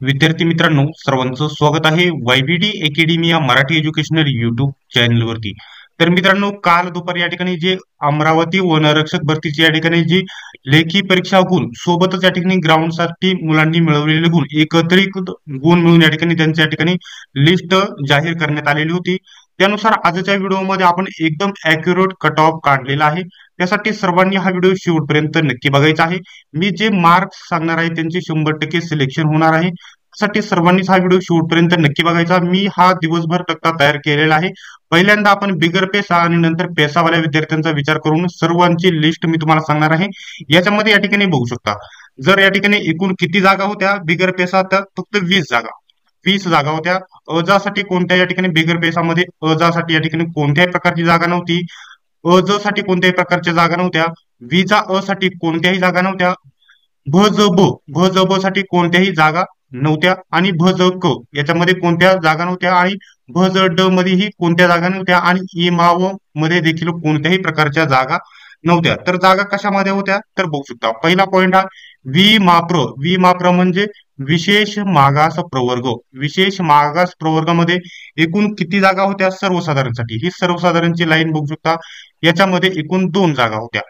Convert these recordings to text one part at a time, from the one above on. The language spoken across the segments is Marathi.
विद्यार्थी मित्रांनो, सर्वांचं स्वागत आहे YBD अकॅडमी या मराठी एज्युकेशनल युट्यूब चॅनलवरती. तर मित्रांनो, काल दुपारी या ठिकाणी जे अमरावती वनरक्षक भरतीची या ठिकाणी जी लेखी परीक्षा गुण सोबतच या ठिकाणी ग्राउंड साठी मुलांनी मिळवलेले गुण एकत्रित गुण मिळून या ठिकाणी त्यांच्या या ठिकाणी लिस्ट जाहीर करण्यात आलेली होती. त्यानुसार आजच्या व्हिडिओमध्ये आपण एकदम अॅक्युरेट कट ऑफ काढलेला आहे. त्यासाठी सर्वांनी हा व्हिडिओ शेवटपर्यंत नक्की बघायचा आहे. मी जे मार्क्स सांगणार आहे त्यांचे 100% सिलेक्शन होणार आहे. साठी सर्वांनीच हा व्हिडिओ शेवटपर्यंत नक्की बघायचा. मी हा दिवसभर तक्ता तयार केलेला आहे. पहिल्यांदा आपण बिगर पेसा आणि नंतर पेसावाल्या विद्यार्थ्यांचा विचार करून सर्वांची लिस्ट मी तुम्हाला सांगणार आहे. याच्यामध्ये या ठिकाणी बघू शकता, जर या ठिकाणी एकूण किती जागा होत्या बिगर पेसा, तर फक्त 20 जागा होत्या. अजासाठी कोणत्या या ठिकाणी बिगर पेसामध्ये अजासाठी या ठिकाणी कोणत्याही प्रकारची जागा नव्हती. अज साठी कोणत्याही प्रकारच्या जागा नव्हत्या. विजा अ साठी कोणत्याही जागा नव्हत्या. भजब साठी कोणत्याही जागा नव्हत्या आणि भजक याच्यामध्ये कोणत्या जागा नव्हत्या आणि भजड मध्येही कोणत्या जागा नव्हत्या आणि इमाव मध्ये देखील कोणत्याही प्रकारच्या जागा नव्हत्या. तर जागा कशामध्ये होत्या तर बघू शकता. पहिला पॉइंट हा वि माप्र म्हणजे विशेष मागास प्रवर्ग. विशेष मागास प्रवर्गामध्ये एकूण किती जागा होत्या सर्वसाधारणसाठी, ही सर्वसाधारणची लाईन बघू शकता. याच्यामध्ये एकूण 2 जागा होत्या.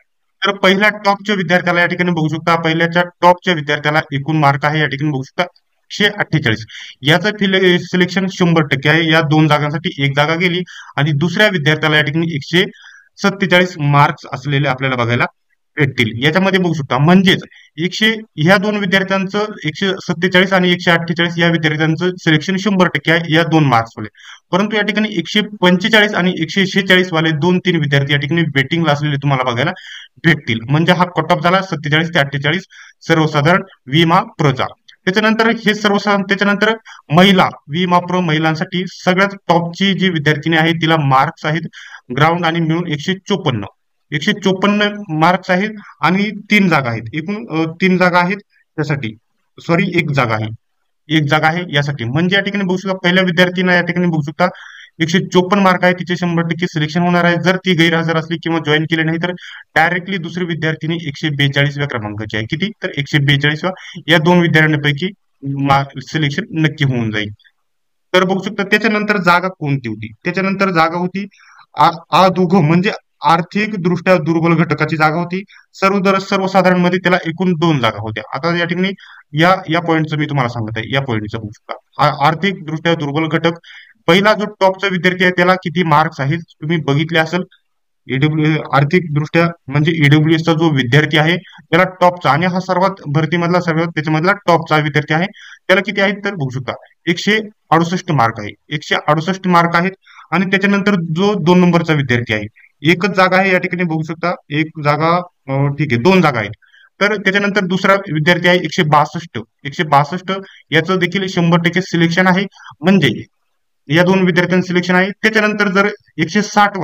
तर पहिल्या टॉपच्या विद्यार्थ्याला या ठिकाणी बघू शकता, पहिल्याच्या टॉपच्या विद्यार्थ्याला एकूण मार्क आहे या ठिकाणी बघू शकता 148. याचं सिलेक्शन 100% आहे. या 2 जागांसाठी 1 जागा गेली आणि दुसऱ्या विद्यार्थ्याला या ठिकाणी 147 मार्क्स असलेले आपल्याला बघायला भेटतील. याच्यामध्ये बघू शकता, म्हणजेच ह्या 2 विद्यार्थ्यांचं 147 आणि 148 या विद्यार्थ्यांचं सिलेक्शन 100% आहे या 2 मार्क्स वाले. परंतु या ठिकाणी 145 आणि 146 वाले 2-3 विद्यार्थी या ठिकाणी वेटिंगला असलेले तुम्हाला बघायला भेटतील. म्हणजे हा कट ऑफ झाला 47 ते 48 सर्वसाधारण विमा प्रजा. त्याच्यानंतर हे सर्वसाधारण, त्याच्यानंतर महिला विमा प्र महिलांसाठी सगळ्यात टॉपची जी विद्यार्थिनी आहे तिला मार्क्स आहेत ग्राउंड आणि मिळून 154 मार्क्स आहेत आणि 3 जागा आहेत. एकूण 3 जागा आहेत त्यासाठी, सॉरी 1 जागा आहे, 1 जागा आहे यासाठी. म्हणजे या ठिकाणी बघू शकता पहिल्या विद्यार्थीला या ठिकाणी बघू शकता 154 मार्क आहे, तिचे 100% सिलेक्शन होणार आहे. जर ती गैरहजर असली किंवा जॉईन केले नाही तर डायरेक्टली दुसरी विद्यार्थिनी 142व्या क्रमांकाची आहे. किती तर 142व्या. या 2 विद्यार्थ्यांपैकी सिलेक्शन नक्की होऊन जाईल. तर बघू शकता त्याच्यानंतर जागा कोणती होती. त्याच्यानंतर जागा होती अदुघ म्हणजे आर्थिक दृष्ट्या दुर्बल घटकाची जागा होती. सर्वसाधारण मध्ये त्याला एकूण 2 जागा होत्या. आता या ठिकाणी या पॉईंटचं मी तुम्हाला सांगत आहे. या पॉईंटचं बघू शकता, आर्थिक दृष्ट्या दुर्बल घटक. पहिला जो टॉपचा विद्यार्थी आहे त्याला किती मार्क्स आहेत तुम्ही बघितले असेल. आर्थिक दृष्ट्या म्हणजे ईडब्ल्यूएस चा जो विद्यार्थी आहे त्याला टॉपचा, आणि हा सर्वात भरतीमधला सर्वात त्याच्यामधला टॉपचा विद्यार्थी आहे, त्याला किती आहेत तर बघू शकता 168 मार्क आहे. 168 मार्क आहेत. आणि त्याच्यानंतर जो 2 नंबरचा विद्यार्थी आहे, एकच जागा आहे या ठिकाणी बघू शकता, एक जागा, ठीक आहे 2 जागा आहेत. तर त्याच्यानंतर दुसरा विद्यार्थी आहे 162. याचं देखील 100% सिलेक्शन आहे. म्हणजे या 2 विद्यार्थ्यांचं सिलेक्शन आहे. त्याच्यानंतर जर 160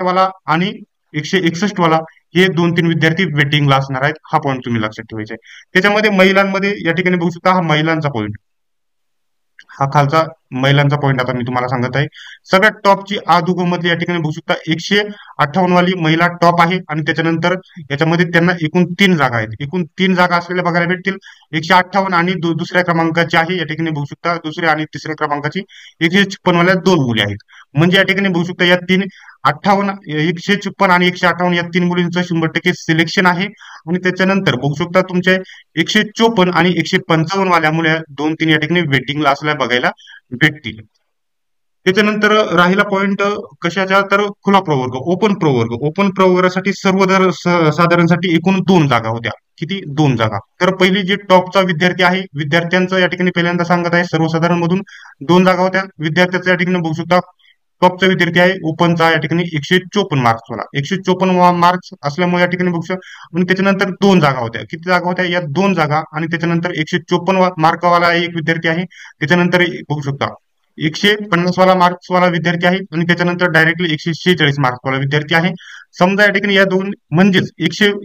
वाला आणि 161 वाला हे 2-3 विद्यार्थी वेटिंगला असणार आहेत. हा पॉईंट तुम्ही लक्षात ठेवायचा आहे. त्याच्यामध्ये महिलांमध्ये या ठिकाणी बघू शकता, हा महिलांचा पॉईंट, हा खालचा महिलांचा पॉईंट आता मी तुम्हाला सांगत आहे. सगळ्यात टॉपची मधली या ठिकाणी बघू शकता 158 वाली महिला टॉप आहे. आणि त्याच्यानंतर याच्यामध्ये त्यांना एकूण 3 जागा आहेत. एकूण 3 जागा असलेल्या बघायला भेटतील. 158 आणि दुसऱ्या क्रमांकाची आहे या ठिकाणी बघू शकता, दुसऱ्या आणि तिसऱ्या क्रमांकाची 156 वाल्या 2 मुली आहेत. म्हणजे या ठिकाणी बघू शकता या 156 आणि 158 या 3 मुलींचं 100% सिलेक्शन आहे. आणि त्याच्यानंतर बघू शकता तुमचे 154 आणि 155 वाल्या मुल्या 2-3 या ठिकाणी वेटिंगला असल्या बघायला भेटतील. त्याच्यानंतर राहिला पॉइंट कशाचा तर खुला प्रवर्ग, ओपन प्रवर्गासाठी साधारणसाठी एकूण 2 जागा होत्या. किती 2 जागा. तर पहिली जी टॉपचा विद्यार्थी आहे विद्यार्थ्यांचं या ठिकाणी पहिल्यांदा सांगत आहे, सर्वसाधारण मधून 2 जागा होत्या विद्यार्थ्याचा या ठिकाणी बघू शकता. टॉपचा विद्यार्थी आहे ओपनचा या ठिकाणी 154 मार्क्स वाला, 154 मार्क्स असल्यामुळे या ठिकाणी बघू शकता. आणि त्याच्यानंतर 2 जागा होत्या. किती जागा होत्या या 2 जागा. आणि त्याच्यानंतर 154 मार्कवाला एक विद्यार्थी आहे. त्याच्यानंतर बघू शकता 150 वाला मार्क्स वाला विद्यार्थी आहे. आणि त्याच्यानंतर डायरेक्टली 146 मार्क्स वाला विद्यार्थी आहे. समजा या ठिकाणी या 2 म्हणजेच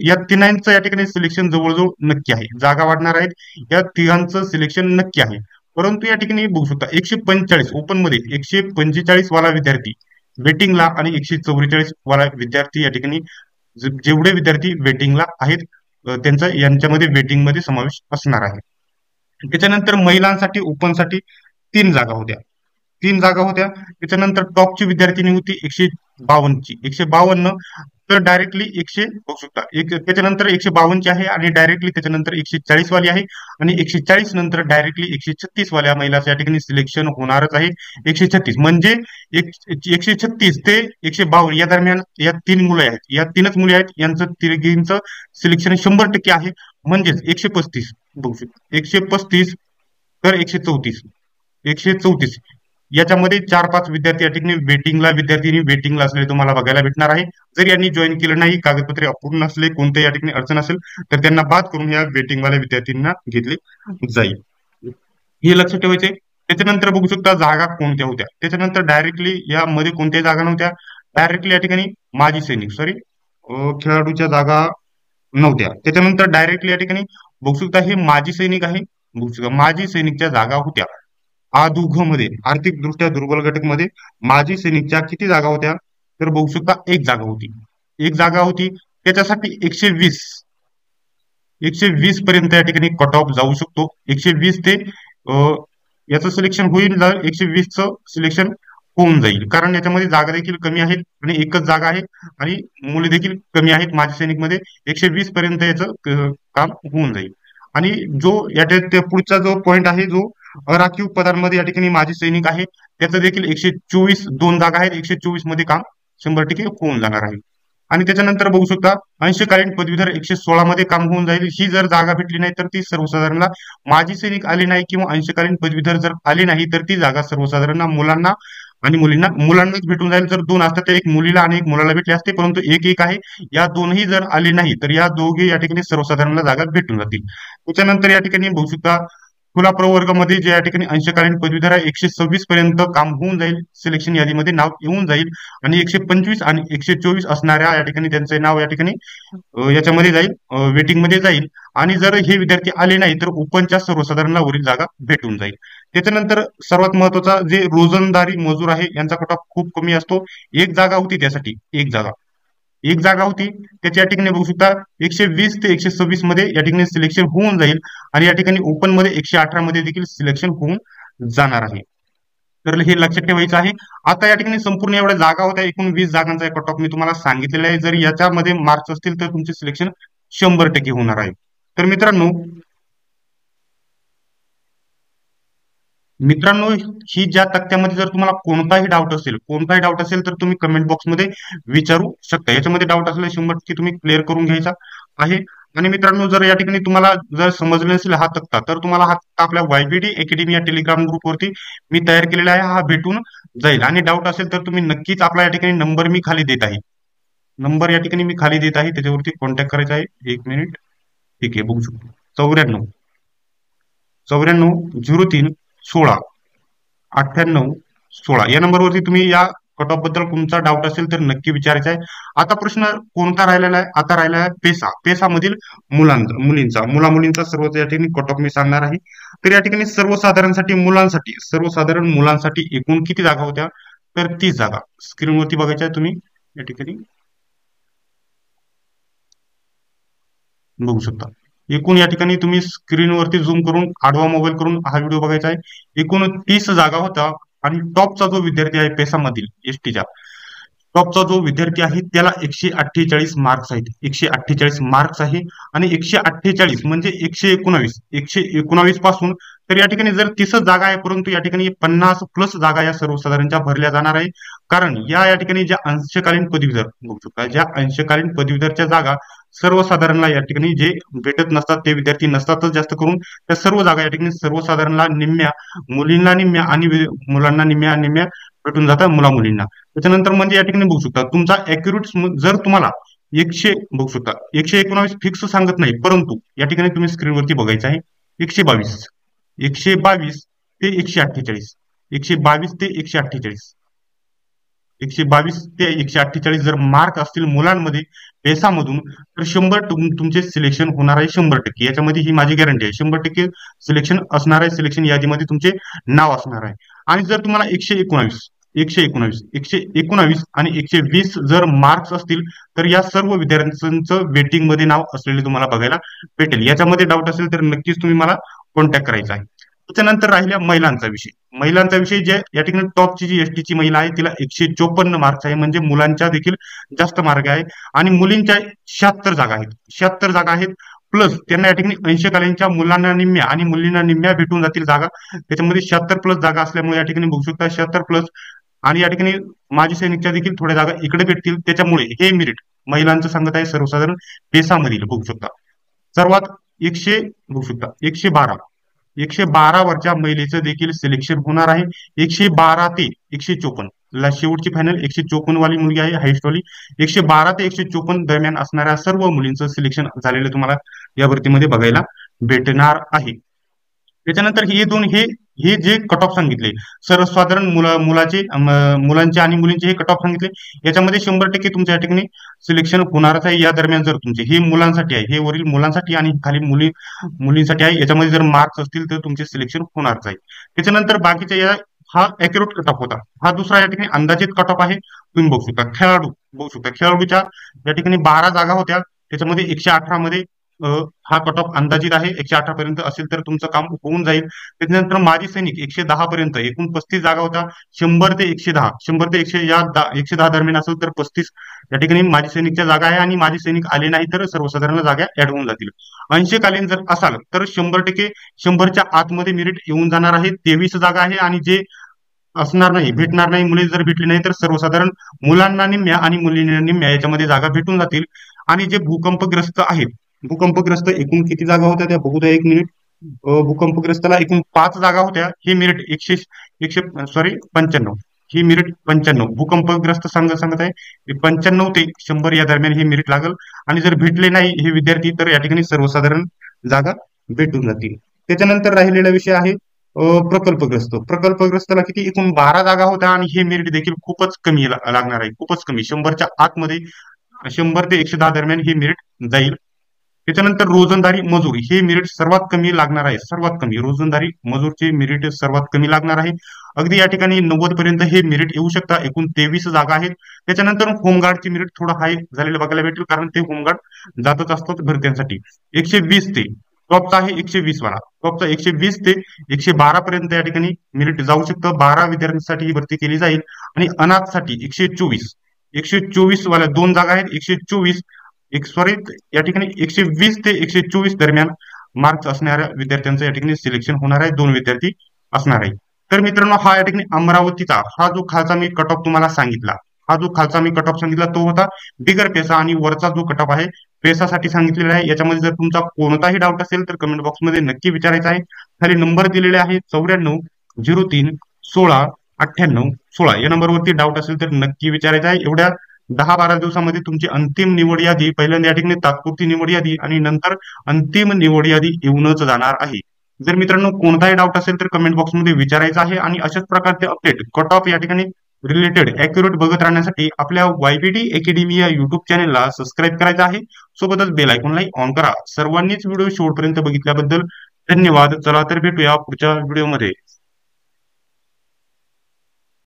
या तिघांचं या ठिकाणी सिलेक्शन जवळजवळ नक्की आहे. जागा वाढणार आहेत, या तिघांचं सिलेक्शन नक्की आहे. परंतु या ठिकाणी बघू शकता 145 ओपन मध्ये 145 वाला विद्यार्थी वेटिंगला आणि 144 वाला विद्यार्थी या ठिकाणी जेवढे विद्यार्थी वेटिंगला आहेत त्यांचा यांच्यामध्ये वेटिंग मध्ये समावेश असणार आहे. त्याच्यानंतर महिलांसाठी ओपनसाठी 3 जागा होत्या. 3 जागा होत्या. त्याच्यानंतर टॉपची विद्यार्थिनी होती 152ची, 152. तर डायरेक्टली 100 बघू शकता त्याच्यानंतर 152ची आहे आणि डायरेक्टली त्याच्यानंतर 140 वाली आहे आणि 140 नंतर डायरेक्टली 136 वाल्या महिलाचं या ठिकाणी सिलेक्शन होणारच आहे. 136 म्हणजे 136 ते 152 या दरम्यान या 3 मुलं आहेत, या 3च मुली आहेत, यांचं तिघींचं सिलेक्शन 100% आहे. म्हणजेच 135 बघू शकता 135 तर 134, 134 याच्यामध्ये 4-5 विद्यार्थी या ठिकाणी विद्यार्थिनी वेटिंगला असलेले तुम्हाला बघायला भेटणार आहे. जर यांनी जॉईन केलं नाही, कागदपत्रे अपूर्ण असले, कोणत्या या ठिकाणी अडचण असेल तर त्यांना बाद करून या वेटिंगवाल्या विद्यार्थ्यांना घेतले जाईल. हे लक्षात ठेवायचे. त्याच्यानंतर बघू शकता जागा कोणत्या होत्या. त्याच्यानंतर डायरेक्टली यामध्ये कोणत्याही जागा नव्हत्या. डायरेक्टली या ठिकाणी माजी सैनिक खेळाडूच्या जागा नव्हत्या. त्याच्यानंतर डायरेक्टली या ठिकाणी बघू शकता हे माजी सैनिक आहे. बघू शकता माजी सैनिकच्या जागा होत्या. मध्ये आर्थिकदृष्ट्या दुर्बल गटक मध्ये माजी सैनिकच्या किती जागा होत्या तर बघू शकता 1 जागा होती. 1 जागा होती. त्याच्यासाठी 120 पर्यंत या ठिकाणी कट ऑफ जाऊ शकतो. 120 ते याचं सिलेक्शन होईल, 120चं सिलेक्शन होऊन जाईल. कारण याच्यामध्ये जागा देखील कमी आहेत आणि एकच जागा आहे आणि मुले देखील कमी आहेत माजी सैनिक मध्ये. 120 पर्यंत याचं काम होऊन जाईल. आणि जो या पुढचा जो पॉइंट आहे, जो अराखीव पदांमध्ये या ठिकाणी माजी सैनिक आहे, त्याचं देखील 124 2 जागा आहेत. 124 मध्ये काम 100% होऊन जाणार आहे. आणि त्याच्यानंतर बघू शकता अंशकालीन पदवीधर 116 मध्ये काम होऊन जाईल. ही जर जागा भेटली नाही तर ती सर्वसाधारणला माजी सैनिक आले नाही किंवा अंशकालीन पदवीधर जर आले नाही तर ती जागा सर्वसाधारण मुलांना आणि मुलांनाच भेटून जाईल. जर 2 असतात तर एक मुलीला आणि एक मुलाला भेटली असते, परंतु एक आहे. या दोनही जर आले नाही तर या दोघे या ठिकाणी सर्वसाधारणला जागा भेटून जातील. त्याच्यानंतर या ठिकाणी बघू शकता खुला प्रवर्गामध्ये जे या ठिकाणी अंशकालीन पदवीधर आहे 126 पर्यंत काम होऊन जाईल. सिलेक्शन यादीमध्ये नाव येऊन जाईल आणि 125 आणि 124 असणाऱ्या या ठिकाणी त्यांचे नाव या ठिकाणी याच्यामध्ये जाईल, वेटिंग मध्ये जाईल. आणि जर हे विद्यार्थी आले नाही तर ओपनच्या सर्वसाधारणला वरील जागा भेटून जाईल. त्याच्यानंतर सर्वात महत्वाचा जे रोजंदारी मजूर आहे यांचा कट ऑफ खूप कमी असतो. 1 जागा होती त्यासाठी, 1 जागा होती. त्याच्या या ठिकाणी बघू शकता 120 ते 126 मध्ये या ठिकाणी सिलेक्शन होऊन जाईल आणि या ठिकाणी ओपन मध्ये 118 मध्ये देखील सिलेक्शन होऊन जाणार आहे. तर हे लक्षात ठेवायचं आहे. आता या ठिकाणी संपूर्ण एवढ्या जागा होत्या, एकूण 20 जागांचा कट ऑफ मी तुम्हाला सांगितलेला आहे. जर याच्यामध्ये मार्क्स असतील तर तुमचे सिलेक्शन 100% होणार आहे. तर मित्रांनो ही ज्या तक्त्यामध्ये जर तुम्हाला कोणताही डाऊट असेल तर तुम्ही कमेंट बॉक्समध्ये विचारू शकता. याच्यामध्ये डाऊट असल्यास 100% तुम्ही क्लिअर करून घ्यायचा आहे. आणि मित्रांनो जर या ठिकाणी तुम्हाला जर समजलं नसेल हा तक्ता तर तुम्हाला हा तक्ता आपल्या YBD अकॅडमी या टेलिग्राम ग्रुपवरती मी तयार केलेला आहे, हा भेटून जाईल. आणि डाऊट असेल तर तुम्ही नक्कीच आपला या ठिकाणी नंबर मी खाली देत आहे, त्याच्यावरती कॉन्टॅक्ट करायचा आहे. 1 मिनिट. ठीक आहे, बघू शकतो 94 03 16 98 16 या नंबरवरती तुम्ही या कट ऑफ बद्दल तुमचा डाऊट असेल तर नक्की विचारायचा आहे. आता प्रश्न कोणता राहिलेला आहे? आता राहिला आहे पेसा मधील मुलींचा सर्व या ठिकाणी कट ऑफ मी सांगणार आहे. तर या ठिकाणी सर्वसाधारण मुलांसाठी एकूण किती जागा होत्या तर 30 जागा स्क्रीनवरती बघायच्या आहे तुम्ही. या ठिकाणी बघू शकता एकूण या ठिकाणी तुम्ही स्क्रीनवरती झूम करून आडवा मोबाईल करून हा व्हिडिओ बघायचा आहे. एकूण 30 जागा होता. आणि टॉपचा जो विद्यार्थी आहे पेसामधील एसटीच्या टॉपचा जो विद्यार्थी आहे त्याला 148 मार्क्स आहेत. 148 मार्क्स आहे. आणि 148 म्हणजे 119 पासून तर या ठिकाणी जर 30 जागा आहे, परंतु या ठिकाणी 50+ जागा या सर्वसाधारणच्या भरल्या जाणार आहे. कारण या ठिकाणी ज्या अंशकालीन पदवीधर बघू शकता, ज्या अंशकालीन पदवीधरच्या जागा सर्वसाधारणला या ठिकाणी जे भेटत नसतात ते विद्यार्थी नसतातच जास्त करून. त्या सर्व जागा या ठिकाणी सर्वसाधारणला निम्म्या, मुलींना निम्म्या आणि मुलांना निम्म्या भेटून जातात मुलींना. त्याच्यानंतर म्हणजे या ठिकाणी बघू शकता तुमचा ऍक्युरेट जर तुम्हाला 100 बघू शकता 119 फिक्स सांगत नाही, परंतु या ठिकाणी तुम्ही स्क्रीनवरती बघायचं आहे 122 ते 148 122 ते 148 जर मार्क असतील मुलांमध्ये पेसामधून तर 100 तुमचे सिलेक्शन होणार आहे 100%. याच्यामध्ये ही माझी गॅरंटी आहे. 100% सिलेक्शन असणार आहे. सिलेक्शन यादीमध्ये तुमचे नाव असणार आहे. आणि जर तुम्हाला 119 आणि 120 जर मार्क्स असतील तर या सर्व विद्यार्थ्यांचं वेटिंग मध्ये नाव असलेले तुम्हाला बघायला भेटेल. याच्यामध्ये डाऊट असेल तर नक्कीच तुम्ही मला कॉन्टॅक्ट करायचा आहे. त्याच्यानंतर राहिल्या महिलांचा विषय जे या ठिकाणी टॉपची जी एसटीची महिला आहे तिला 154 मार्क्स आहे, म्हणजे मुलांच्या देखील जास्त मार्क आहे. आणि मुलींच्या 76 जागा आहेत प्लस त्यांना या ठिकाणी 80 कलांच्या मुलांना निम्म्या आणि मुलींना निम्म्या भेटून जातील जागा. त्याच्यामध्ये 76 प्लस जागा असल्यामुळे या ठिकाणी बघू शकता 76 प्लस. आणि या ठिकाणी माजी सैनिकच्या देखील थोड्या जागा इकडे भेटतील. त्याच्यामुळे हे मेरिट महिलांचं सांगत आहे सर्वसाधारण पेसामधील बघू शकता. सर्वात 100 बघू शकता 112 वरच्या महिलेचं देखील सिलेक्शन होणार आहे. 112 ते 154 शेवटची फायनल 154 वाली मुलगी आहे, हायस्ट वाली. 112 ते 154 दरम्यान असणाऱ्या सर्व मुलींचं सिलेक्शन झालेलं तुम्हाला या भरतीमध्ये बघायला भेटणार आहे. त्याच्यानंतर हे जे कट ऑफ सांगितले सर्वसाधारण मुलांचे आणि मुलींचे हे कट ऑफ सांगितले, याच्यामध्ये 100% तुमच्या या ठिकाणी सिलेक्शन होणारच आहे. या दरम्यान जर तुमचे हे मुलांसाठी आहे, हे वरील मुलांसाठी आणि खाली मुलींसाठी आहे, याच्यामध्ये जर मार्क्स असतील तर तुमचे सिलेक्शन होणारच आहे. त्याच्यानंतर बाकीच्या हा ॲक्युरेट कट ऑफ होता. हा दुसरा या ठिकाणी अंदाजित कट ऑफ आहे. तुम्ही बघू शकता खेळाडूच्या या ठिकाणी 12 जागा होत्या, त्याच्यामध्ये 118 मध्ये हा कट ऑफ अंदाजित आहे. 118 पर्यंत असेल तर तुमचं काम होऊन जाईल. त्याच्यानंतर माजी सैनिक 110 पर्यंत एकूण 35 जागा होत्या. 100 ते 110 या 110 दरम्यान असेल तर 35 या ठिकाणी माजी सैनिकच्या जागा आहे. आणि माजी सैनिक आले नाही तर सर्वसाधारण जागा ऍड होऊन जातील. 80 कालीन जर असाल तर 100% 100च्या आतमध्ये मेरिट येऊन जाणार आहे. 23 जागा आहे. आणि जे असणार नाही, भेटणार नाही, मुली जर भेटली नाही तर सर्वसाधारण मुलांना निम्म्या आणि मुलींना निम्म्या याच्यामध्ये जागा भेटून जातील. आणि जे भूकंपग्रस्त एकूण किती जागा होत्या त्या बघू द्या एक मिनिट. भूकंपग्रस्ताला एकूण 5 जागा होत्या. ही मेरिट 95. ही मेरिट 95 भूकंपग्रस्त सांगत आहे 95 ते 100 या दरम्यान हे मेरिट लागल. आणि जर भेटले नाही हे विद्यार्थी तर या ठिकाणी सर्वसाधारण जागा भेटून जातील. त्याच्यानंतर राहिलेला विषय आहे प्रकल्पग्रस्ताला किती एकूण 12 जागा होत्या. आणि हे मेरिट देखील खूपच कमी लागणार आहे, खूपच कमी. 100च्या आतमध्ये 100 ते 110 दरम्यान हे मेरिट जाईल. त्याच्यानंतर रोजंदारी मजूर हे मेरिट सर्वात कमी लागणार आहे, सर्वात कमी. रोजंदारी मजूरचे मेरिट सर्वात कमी लागणार आहे. अगदी या ठिकाणी 90 पर्यंत हे मेरिट येऊ शकता. एकूण 23 जागा आहेत. त्याच्यानंतर होमगार्डचे मेरिट थोडं हाय झालेलं बघायला भेटेल, कारण ते होमगार्ड जातच असतात भरत्यांसाठी. 120 ते टॉपचा आहे 120 वाला. टॉपचा 120 ते 112 पर्यंत या ठिकाणी मेरिट जाऊ शकतं. 12 विद्यार्थ्यांसाठी ही भरती केली जाईल. आणि अनाथसाठी 124 वाल्या 2 जागा आहेत. 124 या ठिकाणी 120 ते 124 दरम्यान मार्क्स असणाऱ्या विद्यार्थ्यांचं या ठिकाणी सिलेक्शन होणार आहे. 2 विद्यार्थी असणार आहे. तर मित्रांनो हा या ठिकाणी अमरावतीचा हा जो खालचा मी कट ऑफ तुम्हाला सांगितला, तो होता बिगर पेसा. आणि वरचा जो कट ऑफ आहे पेसासाठी सांगितलेला आहे. याच्यामध्ये जर तुमचा कोणताही डाऊट असेल तर कमेंट बॉक्समध्ये नक्की विचारायचा आहे. खाली नंबर दिलेले आहे 94 03 16 98 16. या नंबरवरती डाऊट असेल तर नक्की विचारायचा आहे. एवढ्या 10-12 दिवसामध्ये तुमची अंतिम निवड यादी, पहिल्यांदा या ठिकाणी तात्पुरती निवड यादी आणि नंतर अंतिम निवड यादी येऊनच जाणार आहे. जर मित्रांनो कोणताही डाऊट असेल तर कमेंट बॉक्समध्ये विचारायचा आहे. आणि अशाच प्रकारचे अपडेट कट ऑफ या ठिकाणी रिलेटेड ॲक्युरेट बघत राहण्यासाठी आपल्या YBD अकॅडमी या युट्यूब चॅनलला सबस्क्राईब करायचं आहे. सोबतच बेल आयकॉनलाही ऑन करा. सर्वांनीच व्हिडिओ शेवटपर्यंत बघितल्याबद्दल धन्यवाद. चला तर भेटूया पुढच्या व्हिडिओमध्ये.